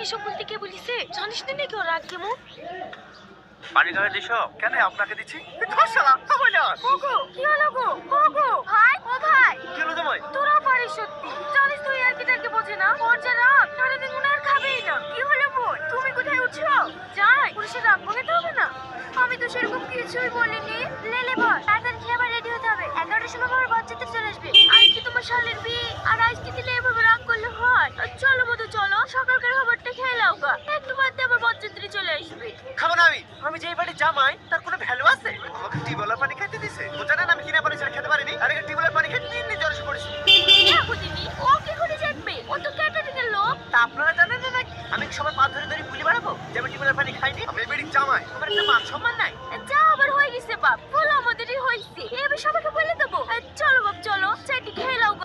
এসব বলতে কে বলিছে? জানিস না নাকি ওর আগে মুখ? পানি ঢালে দিছো কেন? আপনাকে দিচ্ছি। ধর শালা, থামো না। ওগো কি হলো গো? ওগো ভাই, ও ভাই, কি হলো তোমায়? তোরা পারিস সত্যি। জানিস তুই আর কিটাকে বোঝে না, ওর যা রাগ সারাদিন মনে আর খাবেই না। কি হলো বোন, তুমি কোথায় উঠছো? যাই, পুলিশের রাগ ভাঙাতে হবে না। আমি তো সেরকম কিছুই বলিনি। লেলে বল, তাড়াতাড়ি খেয়ে আবার রেডি হতে হবে। 11টার সময় আমার বাচ্চাদের চলে আসবে। আজ কি তোমার শালের বিয়ে, আর আজকে দিলে এভাবে রাগ করলে হয়? চলো মধু চলো, সকালকার খাবারটা খেয়ে নাও গা। একটু বাদে আমার বাচ্চাদের চলে আসবে। খাবো না আমি যে এই বাড়ির জামাই তার কোনো ভ্যালু আছে? আমাকে টিউবওয়েলের পানি খেতে দিছে। ও জানেন আমি কিনা পানি ছাড়া খেতে পারিনি। আর এই টিউবওয়েলের পানি খেতে 3 দিন জ্বর এসে পড়েছে। দেখো দিনি, ও কি করে জানবে? ও তো ক্যাটারিং এর লোক। তা আপনারা জানেন না নাকি আমি কি সবার পা ধরে ধরে ভুলে বেড়াবো যে আমি টিউবওয়েলের পানি খাই?